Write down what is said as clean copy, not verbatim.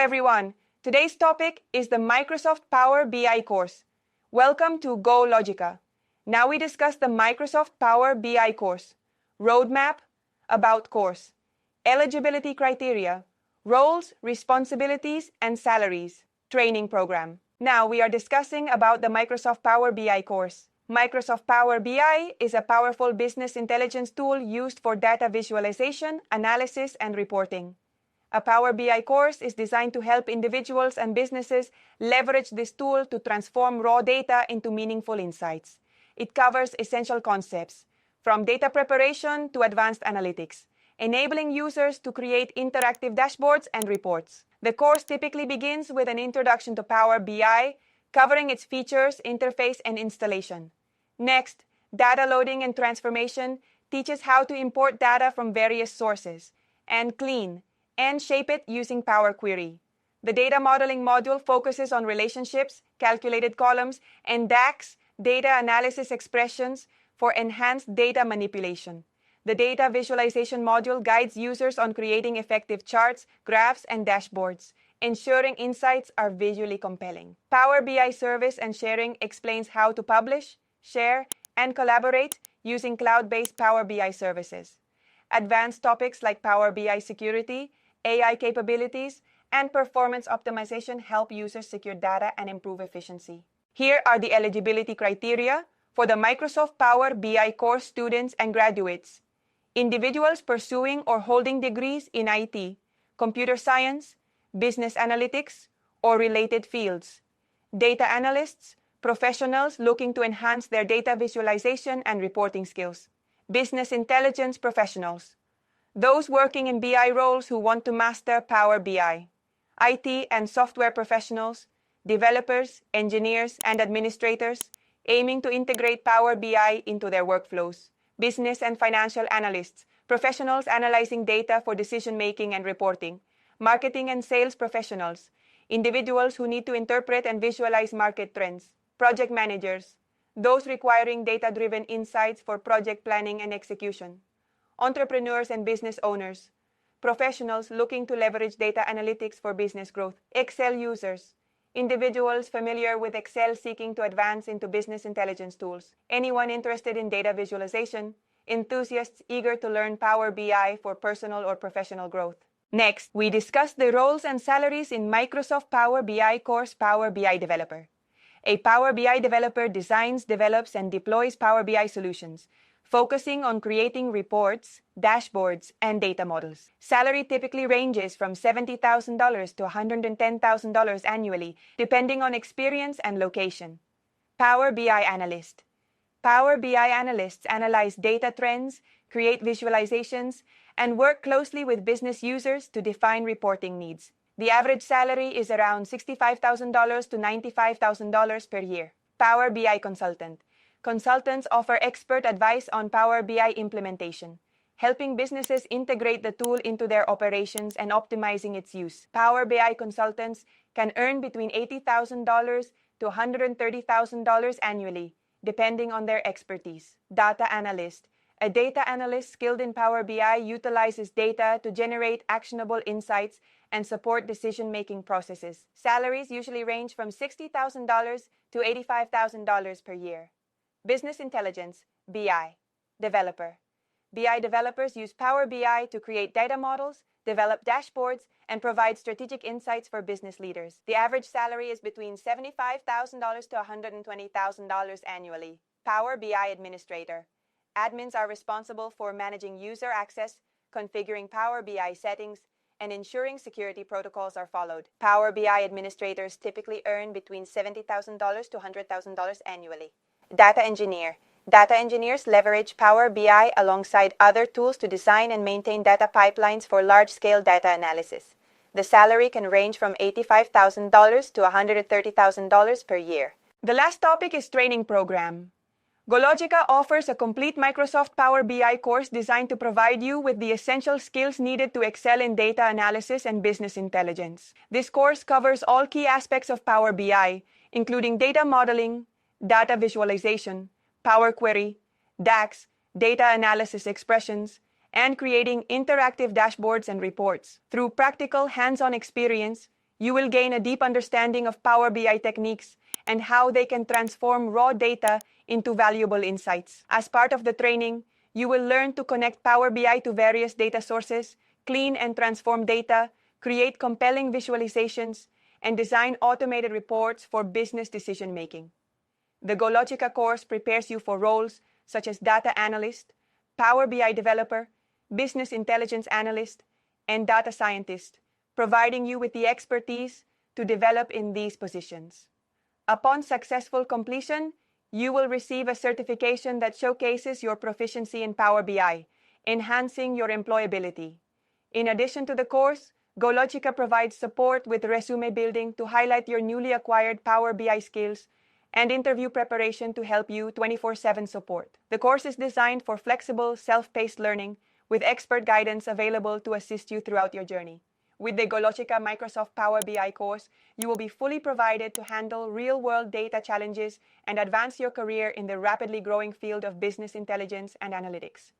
everyone. Today's topic is the Microsoft Power BI course. Welcome to GoLogica. Now we discuss the Microsoft Power BI course. Roadmap, about course. Eligibility criteria, roles, responsibilities, and salaries. Training program. Now we are discussing about the Microsoft Power BI course. Microsoft Power BI is a powerful business intelligence tool used for data visualization, analysis, and reporting. A Power BI course is designed to help individuals and businesses leverage this tool to transform raw data into meaningful insights. It covers essential concepts, from data preparation to advanced analytics, enabling users to create interactive dashboards and reports. The course typically begins with an introduction to Power BI, covering its features, interface, and installation. Next, data loading and transformation teaches how to import data from various sources, and clean and shape it using Power Query. The data modeling module focuses on relationships, calculated columns, and DAX, data analysis expressions, for enhanced data manipulation. The data visualization module guides users on creating effective charts, graphs, and dashboards, ensuring insights are visually compelling. Power BI Service and Sharing explains how to publish, share, and collaborate using cloud-based Power BI services. Advanced topics like Power BI security, AI capabilities, and performance optimization help users secure data and improve efficiency. Here are the eligibility criteria for the Microsoft Power BI course students and graduates. Individuals pursuing or holding degrees in IT, computer science, business analytics, or related fields. Data analysts, professionals looking to enhance their data visualization and reporting skills. Business intelligence professionals, those working in BI roles who want to master Power BI. IT and software professionals, developers, engineers, and administrators aiming to integrate Power BI into their workflows. Business and financial analysts, professionals analyzing data for decision-making and reporting. Marketing and sales professionals, individuals who need to interpret and visualize market trends. Project managers, those requiring data-driven insights for project planning and execution. Entrepreneurs and business owners, professionals looking to leverage data analytics for business growth. Excel users, individuals familiar with Excel seeking to advance into business intelligence tools. Anyone interested in data visualization, enthusiasts eager to learn Power BI for personal or professional growth. Next, we discuss the roles and salaries in Microsoft Power BI course Power BI Developer. A Power BI developer designs, develops, and deploys Power BI solutions, focusing on creating reports, dashboards, and data models. Salary typically ranges from $70,000 to $110,000 annually, depending on experience and location. Power BI Analyst. Power BI analysts analyze data trends, create visualizations, and work closely with business users to define reporting needs. The average salary is around $65,000 to $95,000 per year. Power BI Consultant. Consultants offer expert advice on Power BI implementation, helping businesses integrate the tool into their operations and optimizing its use. Power BI consultants can earn between $80,000 to $130,000 annually, depending on their expertise. Data Analyst. A data analyst skilled in Power BI utilizes data to generate actionable insights and support decision-making processes. Salaries usually range from $60,000 to $85,000 per year. Business Intelligence, BI, Developer. BI developers use Power BI to create data models, develop dashboards, and provide strategic insights for business leaders. The average salary is between $75,000 to $120,000 annually. Power BI Administrator. Admins are responsible for managing user access, configuring Power BI settings, and ensuring security protocols are followed. Power BI administrators typically earn between $70,000 to $100,000 annually. Data Engineer. Data engineers leverage Power BI alongside other tools to design and maintain data pipelines for large-scale data analysis. The salary can range from $85,000 to $130,000 per year. The last topic is training program. GoLogica offers a complete Microsoft Power BI course designed to provide you with the essential skills needed to excel in data analysis and business intelligence. This course covers all key aspects of Power BI, including data modeling, data visualization, Power Query, DAX, data analysis expressions, and creating interactive dashboards and reports. Through practical hands-on experience, You will gain a deep understanding of Power BI techniques and how they can transform raw data into valuable insights. As part of the training, you will learn to connect Power BI to various data sources, clean and transform data, create compelling visualizations, and design automated reports for business decision-making. The GoLogica course prepares you for roles such as data analyst, Power BI developer, business intelligence analyst, and data scientist, providing you with the expertise to develop in these positions. Upon successful completion, you will receive a certification that showcases your proficiency in Power BI, enhancing your employability. In addition to the course, GoLogica provides support with resume building to highlight your newly acquired Power BI skills and interview preparation to help you 24/7 support. The course is designed for flexible, self-paced learning with expert guidance available to assist you throughout your journey. With the GoLogica Microsoft Power BI course, you will be fully provided to handle real-world data challenges and advance your career in the rapidly growing field of business intelligence and analytics.